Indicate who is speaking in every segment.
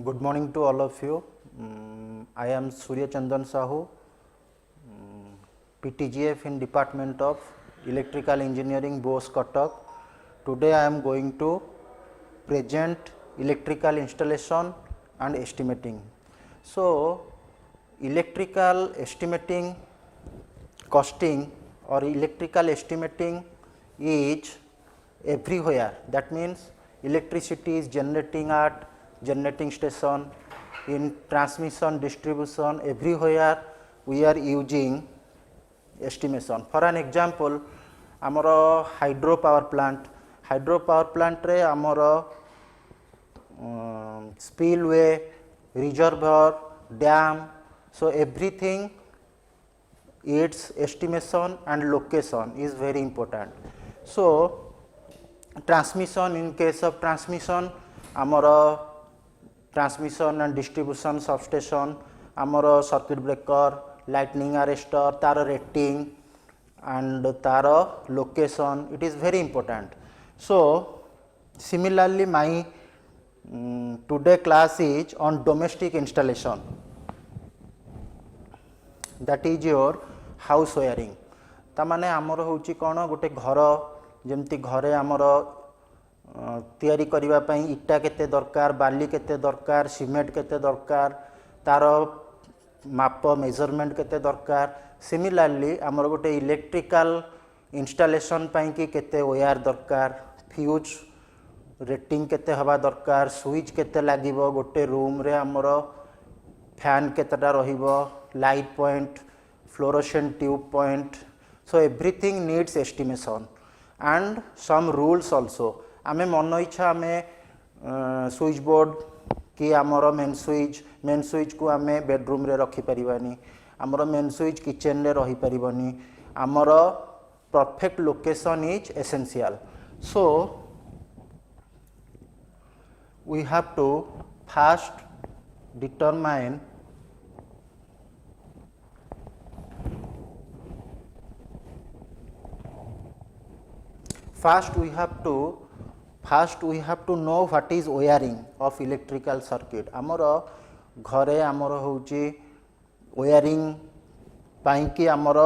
Speaker 1: Good morning to all of you. I am Surya Chandan Sahu, PTGF in Department of Electrical Engineering, BOS Cuttack. Today I am going to present electrical installation and estimating. So, electrical estimating, costing or electrical estimating is everywhere. That means electricity is generating at generating station, in transmission, distribution, everywhere we are using estimation. For an example, amara hydropower plant re amara spillway, reservoir, dam, so everything its estimation and location is very important. So transmission, in case of transmission, amara transmission and distribution substation, amara circuit breaker, lightning arrestor, तार rating and तार location, it is very important. So similarly my today class is on domestic installation, that is your house wiring. तामाने आमर होची कोन गोटे घर जेमती घरे आमर तैयारी करिबा पई इटा केते दरकार, बाली केते दरकार, सीमेंट केते दरकार, तार माप मेजरमेंट केते दरकार. सिमिलरली आमर गोटे इलेक्ट्रिकल इंस्टॉलेशन पई कि केते वायर दरकार, फ्यूज रेटिंग केते हवा दरकार, स्विच केते लागिबो, गोटे रूम रे आमर फैन केतेटा रहिबो, light point, fluorescent tube point, so everything needs estimation and some rules also. आमे मन इच्छा आमे स्विच बोर्ड कि आमर मेन स्विच को आमे बेडरूम रे रखी परिबानी, आमर मेन स्विच किचन रे रही परिबानी, आमर perfect location is essential. So we have to first determine we have to know what is wiring of electrical circuit. आमर घरे आमर होची wiring पाई कि आमर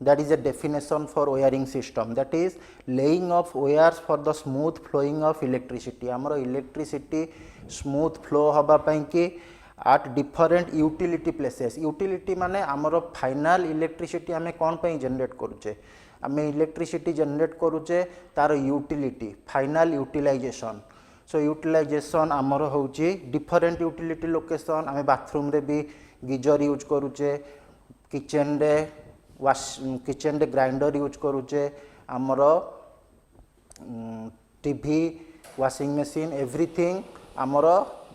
Speaker 1: that is a definition for wiring system, that is laying of wires for the smooth flowing of electricity. आमर electricity smooth flow हबा पाई कि at different utility places. utility माने आमर final electricity आमे कौन पाई generate करूचे, आमे इलेक्ट्रिसिटी जनरेट करूचे तार utility, final utilisation. So utilisation आमर होची डिफरेंट यूटिलिटी लोकेशन. आमे बाथरूम रे भी गीजर यूज करूचे, किचन रे ग्राइंडर यूज करूचे, आमर टीवी, वॉशिंग मशीन, एवरीथिंग आमर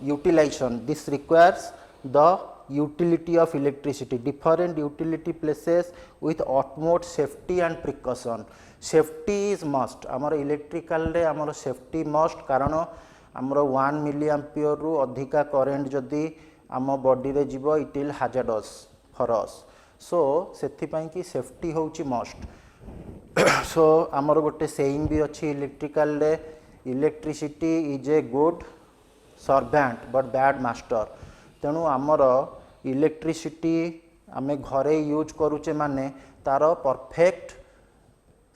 Speaker 1: utilisation. This requires the utility of electricity, different utility places with utmost safety and precaution. Safety is must. आमर electrical रे आमर सेफ्टी मस्ट, कारण आमर 1 मिली एम्पियर रु अधिका करेंट जदि आम बॉडी रे जीवो it will hazardous for us. So सेथि पई कि सेफ्टी होची मस्ट. सो आमर गोटे सेइंग भी अछि इलेक्ट्रिकल रे, electricity is a good servant but bad master. तेणु आमर इलेक्ट्रिसिटी आमे घरे यूज करूचे माने तार perfect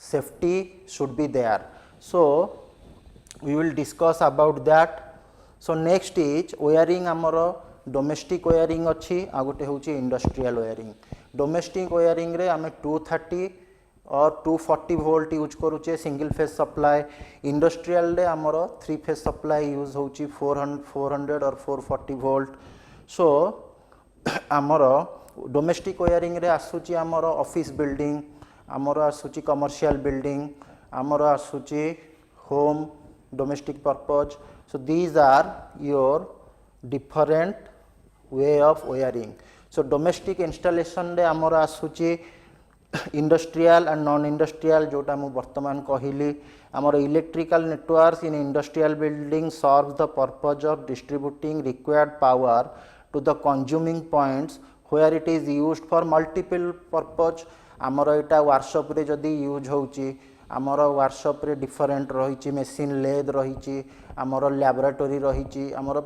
Speaker 1: safety should be there. So we will discuss about that. So next is wiring. आमर डोमेस्टिक वायरिंग अच्छी, आ गोटे होची इंडस्ट्रियल वायरिंग. डोमेस्टिक वायरिंग रे आमे 230 और 240 वोल्ट यूज करूचे सिंगल फेज सप्लाई. इंडस्ट्रियल रे आमर 3 फेज सप्लाई यूज होची 400 और 440 वोल्ट. सो आमर डोमेस्टिक वायरिंग रे आसुची आमर ऑफिस बिल्डिंग, आमर आसुची कमर्शियल बिल्डिंग, आमर आसुची home domestic purpose. So these are your different way of wiring. So domestic installation रे आमर आसुची इंडस्ट्रियल एंड नॉन इंडस्ट्रियल, जोटा मु वर्तमान कहिली. आमर electrical networks in industrial building serve the purpose of distributing required power to the consuming points where it is used for multiple purpose. आमर एटा workshop रे जदि यूज होची, आमर वर्कशॉप रे डिफरेंट रही, मेसीन लेद रही, आमर लैबोरेटरी रही, आमर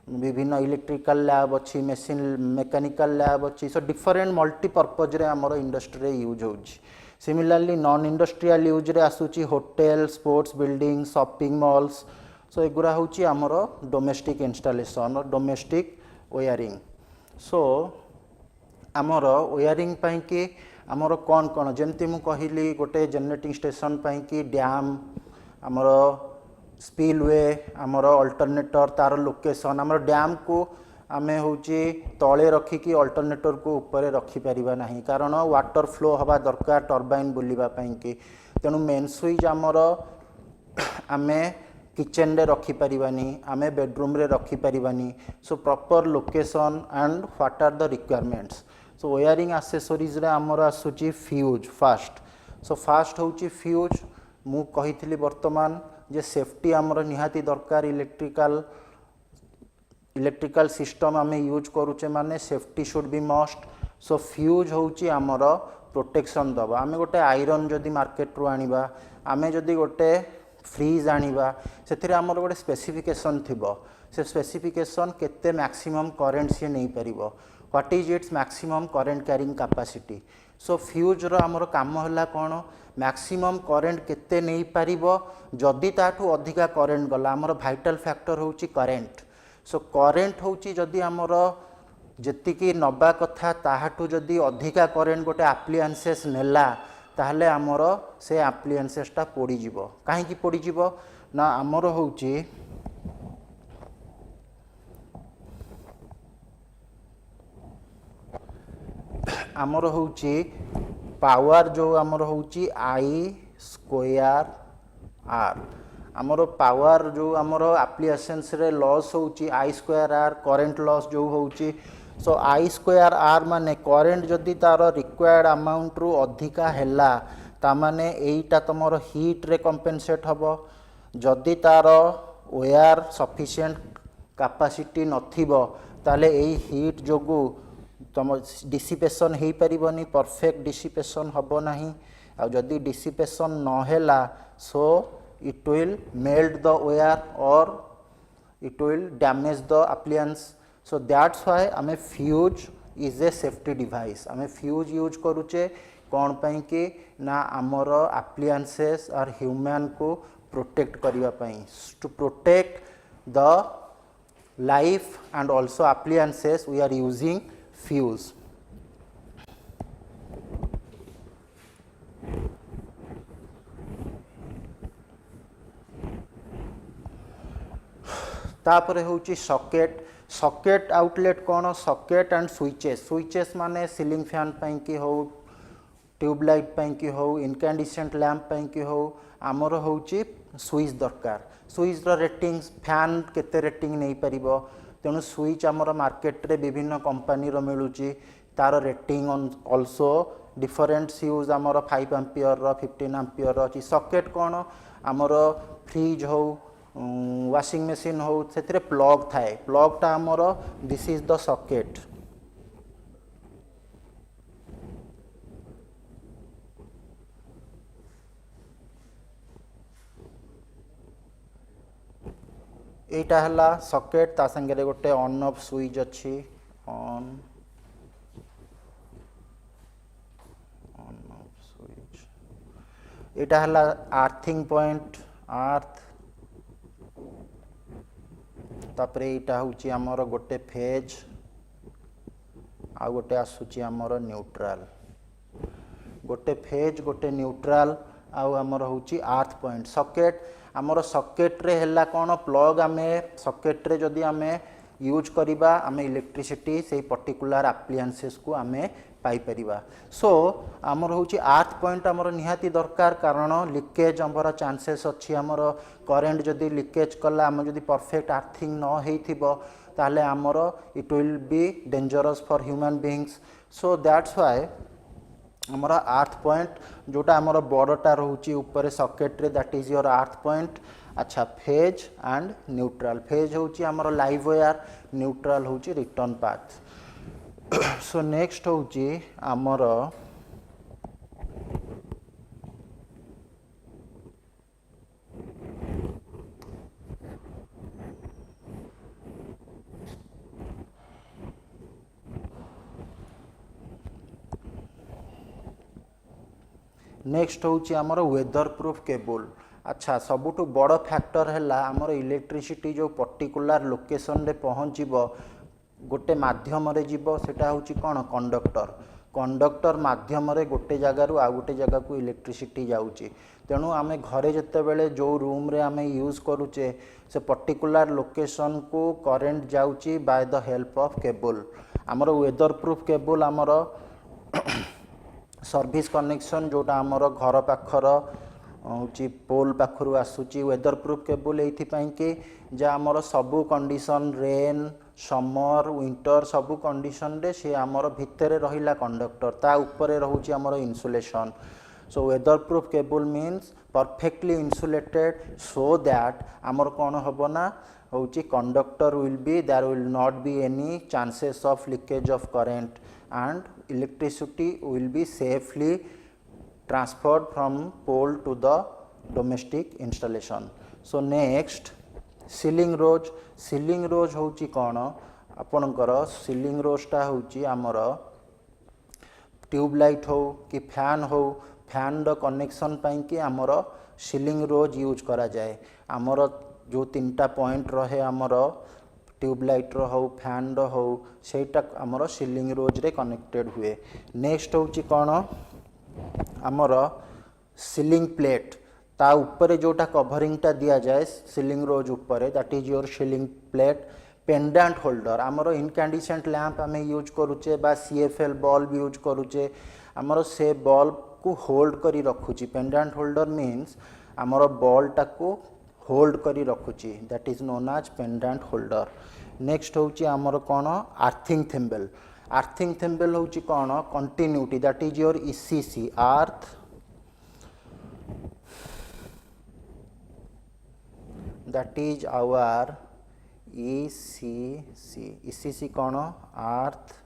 Speaker 1: विभिन्न इलेक्ट्रिकल लैब अच्छी मेसीन मेकानिकल लैब अच्छी सो डिफरेंट मल्टीपर्पज रे आमर इंडस्ट्री यूज हो सिमिलरली नॉन इंडस्ट्रियल यूज रे आसूची hotel sports building shopping malls so एगुरा हूँ आमर डोमेस्टिक इंस्टॉलेशन और डोमेस्टिक वायरिंग सो आमर वायरिंग पाई कि आमर कौन कौन जमती मु कहली गोटे जनरेटिंग स्टेशन पाई कि डैम आमर स्पिलवे आमर अल्टरनेटर तार लोकेशन आमर डैम को आमे होची तले रखिकी अल्टरनेटर को ऊपर रखिपार ना कारण वाटर फ्लो हवा दरकार टर्बाइन बुलवा कि तेणु मेन स्विच आमर आमे किचन रे रखिपारानी आमे बेडरूम रे रखिपारानी so proper location and what are the requirements so wiring accessories रे आमर आसूची फ्यूज फास्ट सो फास्ट होची फ्यूज मु कहिथिली वर्तमान जे सेफ्टी आमर निहाती दरकार इलेक्ट्रिकल सिस्टम आमे यूज करूचे माने safety should B must so fuse होची आमर प्रोटेक्शन दबा आमे गोटे आयरन जदि मार्केट रू आनिबा आमे जदि गोटे फ्रीज आनिबा सेथिरे आमर गोटे स्पेसिफिकेशन थिबो से स्पेसिफिकेशन केते मैक्सिमम करेंट से नहीं परिबो what is its maximum current carrying capacity so fuse रो आमर काम होला कोन मैक्सिमम करेंट केते नहीं पारिबो जदि ताठू अधिका करेंट गला आमर वाइटल फैक्टर होची करेंट सो करेंट होची जदि आमर जेतिकी नबा कथा ताहाठू जदि अधिका करेंट गोटे एप्लिएंसेस नेला ताहले आमर से एप्लिएंसेसटा पोड़ी जीवो काहे की पोड़ी जीवो ना आमर होची आमर होची पावर जो आमर होची आई स्क्वायर आर आमर पावर जो आमर एप्लिकेशंस रे लॉस होची आई स्क्वायर आर करेंट लॉस जो होची सो आई स्क्वायर आर माने करेंट जदि तार रिक्वायर्ड अमाउंट रु अधिका हैला ता माने एईटा तमर हीट रे कंपेनसेट हबो जदि तार वायर सफिशिएंट कैपेसिटी नथिबो ताले एई हीट जोगु तुम डिसिपेशन हो पारनी परफेक्ट डिसिपेशन हम ना आ जदि डिसिपेशन नहेला so it will melt the wire और it will damage the appliance so that's why आमे fuse is a safety device आमे फ्यूज यूज करूचे कौन पाई कि ना आमर एप्लिएंसेस और ह्यूमन को प्रोटेक्ट करने to protect the life and also appliances we are using fuse तापरे होची सॉकेट सॉकेट आउटलेट कौन सॉकेट एंड स्विचेस माने सीलिंग फैन पाई कि हो ट्यूबलाइट पाई कि हो इनकैंडिसेंट लैंप पाई कि हो आमर होची स्विच दरकार स्विच रो रेटिंग फैन केते रेटिंग नहीं परिबो तेणु स्विच आमर मार्केट रे विभिन्न कंपनी रो मिलुची तार रेटिंग ऑल्सो डिफरेंट यूज आमर 5 एम्पियर रो 15 एम्पियर रो सॉकेट कौन आमर फ्रिज हो वाशिंग मशीन हो से प्लग थाए प्लगटा आमर दिस इज द सॉकेट एटा हला सॉकेट ता संगे गोटे ऑन ऑफ स्विच अच्छी ऑन ऑफ स्विच एटा हला आर्थिंग पॉइंट आर्थ तापरे एटा होची हमर गोटे फेज आ गोटे आसुची हमर न्यूट्रल गोटे फेज गोटे न्यूट्रल आउ हमर होची आर्थ पॉइंट सॉकेट आमर सॉकेट रे हैला कोन प्लग आमे सॉकेट रे जदि आमे यूज करिबा आमे इलेक्ट्रिसिटी से पर्टिकुलर एप्लिएंसेस को आमे पाई परिबा सो आमर होची आर्थ पॉइंट आमर निहाती दरकार कारण लीकेज हमर चांसेस अछि आमर करेंट जदि लीकेज कला आम जदि परफेक्ट आर्थिंग न हेइथिबो ताले आमर it will be dangerous for human beings so that's why आमर आर्थ पॉइंट जोटा आमर बड़टा रोचे ऊपर सॉकेट रे दैट इज योर आर्थ पॉइंट अच्छा फेज एंड न्यूट्रल फेज होची आमर लाइव वायर न्यूट्रल होची रिटर्न पाथ सो नेक्स्ट होची आमर नेक्स्ट होची आमर वेदर प्रूफ केबल। अच्छा सबुठु बड़ फैक्टर है आमर इलेक्ट्रिसिटी जो पर्टिकुलर लोकेशन रे पहुँचब गोटे माध्यम रे जीव सेटा होची कौन कंडक्टर। कंडक्टर माध्यम रे गोटे जगार आ गोटे जगह को इलेक्ट्रिसिटी जाऊँगी। तेणु आम घरे जितेबले जो रूम रे आम यूज करुचे से पर्टिकुलर लोकेशन को करेंट जाऊँगी by the help of cable. आमर वेदर प्रूफ केबल आमर सर्विस कनेक्शन जोटा आमर घर पाखर हूँ पोल पाखर आसूची। वेदर प्रूफ केबल ये कि जहाँ आमर सबू कंडीशन रेन समर विंटर सबू कंडीशन रे सी आमर भितर रहिला कंडक्टर ता उपरे रहूची आमर insulation. So weather proof cable means perfectly insulated so that आमर कौन हम ना होची conductor will be there will not be any chances of leakage of current and electricity will be safely transferred from pole to the domestic installation. So next ceiling rose। ceiling rose होची कौन आपणकर ceiling rose टा होची आमर tubelight हो कि fan हो fan the connection पाई कि आमर ceiling rose यूज करा जाए। आमर जो तीनटा पॉइंट रहे आमर ट्यूबलाइट रो हो फैन रो हो सेटा आमर ceiling rose रे कनेक्टेड हुए। नेक्स्ट होची कौन आमर सीलिंग प्लेट ता ऊपर जोटा कवरिंग टा दिया जाए सीलिंग रोज ऊपर that is your ceiling plate. Pendant holder आमर इनकैंडिसेंट लैंप आम यूज करुचे बा सीएफएल बल्ब यूज करुचे आमर से बल्ब को होल्ड करी रखुची। पेंडेंट होल्डर मीन्स आमर बल्ब टाको होल्ड करी रखुची that is known as pendant holder. Next होची आमर कौन आर्थिंग थिम्बल। आर्थिंग थिम्बल होची कौन continuity that is your ECC earth that is our ECC. ECC कौन अर्थ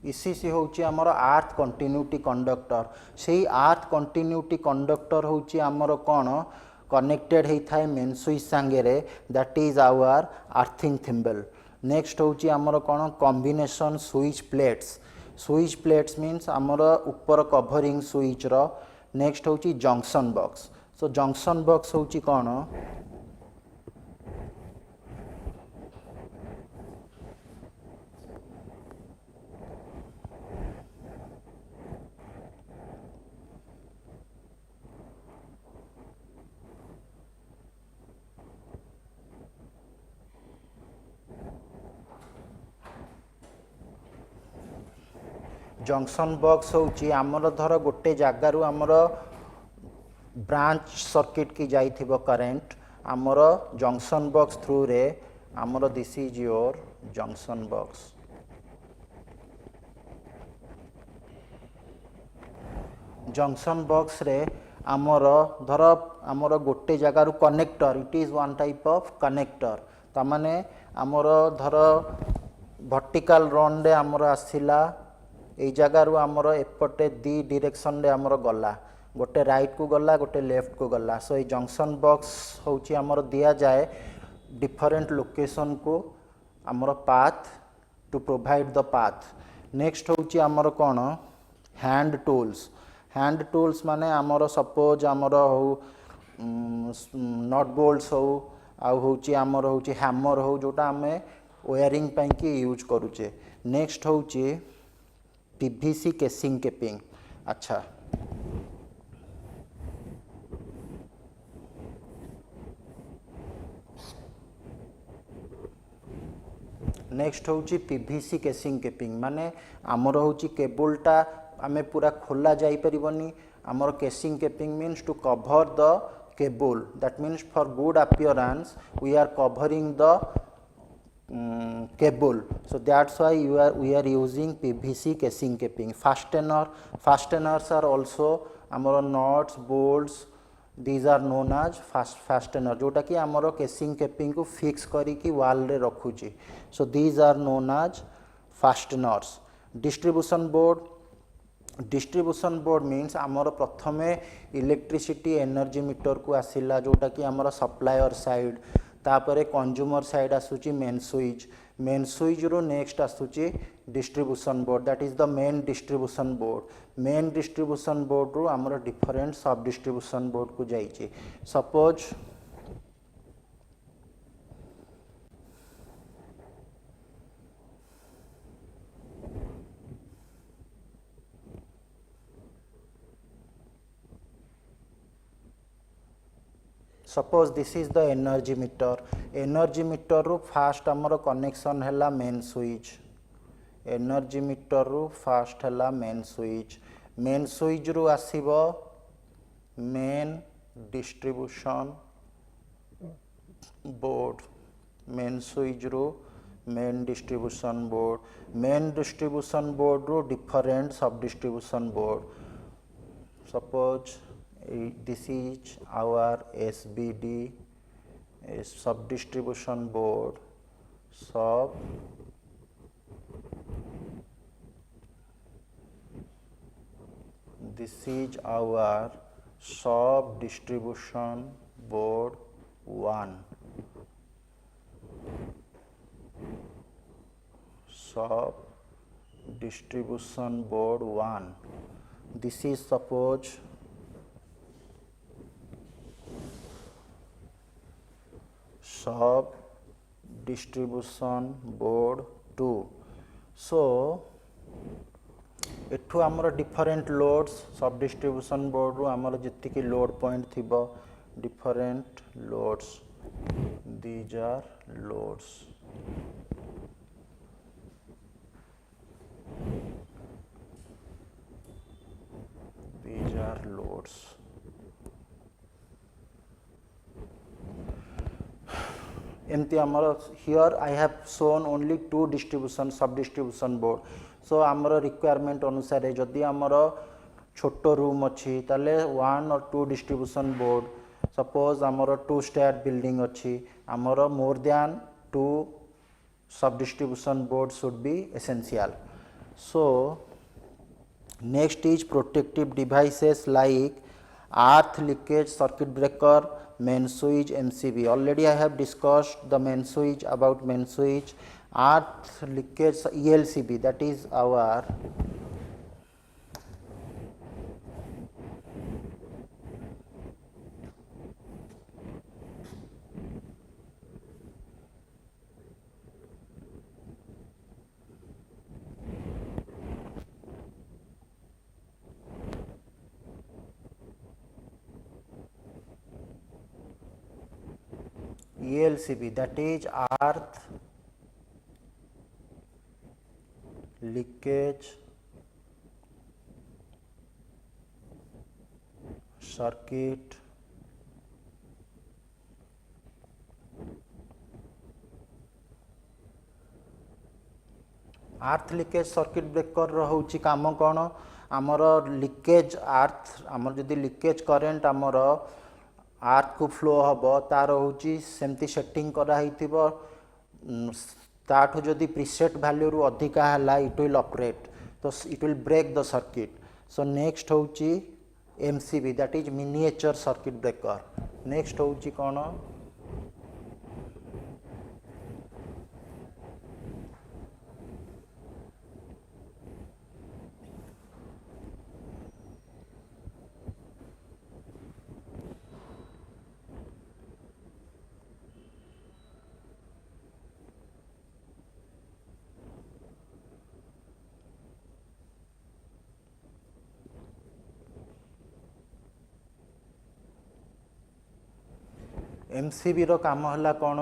Speaker 1: ईसीसी होची आमर अर्थ कंटिन्यूटी कंडक्टर। से अर्थ कंटिन्यूटी कंडक्टर होची आमर कौन कनेक्टेड होता है मेन स्विच सांगे that is our earthing thimble. Next होची आमर कौन combination switch plates. Switch plates means आमर ऊपर कवरिंग स्विच रो। नेक्स्ट होची junction box. So junction box होची कौन जंक्शन बॉक्स होची आमर धर गोटे जगार आमर ब्रांच सर्किट की जाइथिबो करेंट आमर जंक्शन बॉक्स थ्रू रे आमर this is your junction box. Junction box रे आमर धर आमर गोटे जगार connector it is one type of connector तामाने आमर धर वर्टिकल रन रे आमर आसिला ए जगार आमर एपटे दी डायरेक्शन रे आमर गला गोटे राइट को गला गोटे लेफ्ट को गला। सो ये जंक्शन बॉक्स होची आमर दिया जाए डिफरेंट लोकेशन को आमर path to provide the path. Next होची आमर कौन हैंड टूल्स। हैंड टूल्स माने आमर सपोज आमर हो नट बोल्ट्स हो आउ होची आमर होची हैमर हो जोटा आमे वायरिंग पाई कि यूज करूचे। नेक्स्ट होची पीवीसी केसिंग केपिंग। अच्छा नेक्स्ट होची पीवीसी केसिंग केपिंग माने आमर होची केबलटा आमे पूरा खोला जाई परिबनी आमर casing capping means to cover the cable that means for good appearance we are covering the cable. So that's why we are using PVC casing capping. Fasteners are also amaro nuts bolts these are known as fastener जोटा कि amaro casing capping को fix करी कि wall रे रखुची. So these are known as fasteners. Distribution board distribution board means आमर प्रथमे electricity energy meter को आसिला जोटा कि आमर सप्लायर साइड तापर कंज्यूमर साइड आसूची मेन स्विच रो नेक्स्ट आसूची distribution board that is the main distribution board रो आमर डिफरेंट सब डिस्ट्रीब्यूशन बोर्ड को जाइए suppose suppose this is the energy meter रू फास्ट आमर कनेक्शन है मेन स्विच एनर्जी मीटर रू फास्ट है मेन स्विच रू आसीबो main distribution board main switch रू मेन डिस्ट्रीब्यूशन बोर्ड रू different sub distribution board suppose this is our SBD sub distribution board this is our sub distribution board 1 sub distribution board 1 this is suppose sub distribution board 2 so एठू आमर different loads sub distribution board रू आमर जितकी load point थिबो different loads these are loads एमती आमर here I have shown only 2 distribution sub distribution board so आमर requirement अनुसार जदि आमर छोट रूम अच्छी ताले 1 और 2 डिस्ट्रीब्यूशन बोर्ड सपोज आमर 2 स्टेयर बिल्डिंग अच्छी आमर मोर दैन 2 सब distribution board should be essential so next is protective devices like earth leakage circuit breaker main switch MCB already I have discussed the main switch about main switch earth leakage ELCB that is our ELCB that is earth leakage circuit earth leakage circuit breaker रोचे कम कौन आमर leakage अर्थ आमर जदि leakage current आमर अर्थ को flow हम तार हूँ सेमती सेटिंग कराई ताठू जदि प्रीसेट वैल्यू रु अधिका है इट विल ऑपरेट तो it will break the circuit so next हूँ MCB that is miniature circuit breaker next हूँ कौन MCB रो काम हला कौन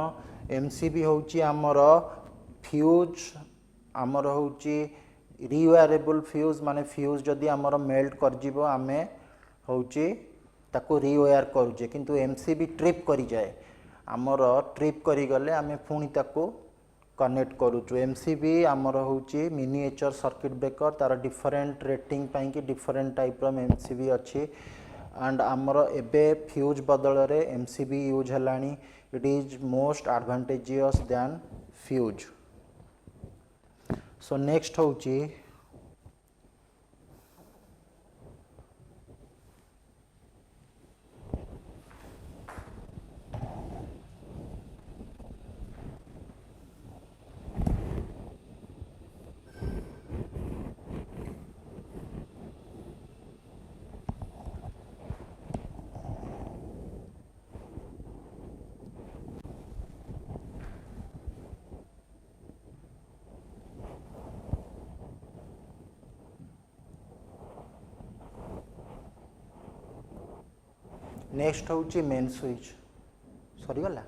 Speaker 1: MCB होची आमर फ्यूज आमर होची रिवायरेबल फ्यूज माने फ्यूज जदि आमर मेल्ट कर जीवो आमे होची ताको रिवायर करूचे किंतु MCB ट्रिप करी जाए आमर ट्रिप करी गले आमे पुणी ताको कनेक्ट करूचु MCB आमर होची मिनिएचर सर्किट ब्रेकर तार डिफरेंट रेटिंग पाई कि डिफरेंट टाइप रो MCB अच्छी एंड आमर एबे फ्यूज बदल रे MCB यूज हलानी it is most advantageous than fuse so next होची नेक्स्ट हूँ मेन स्विच सरीगला।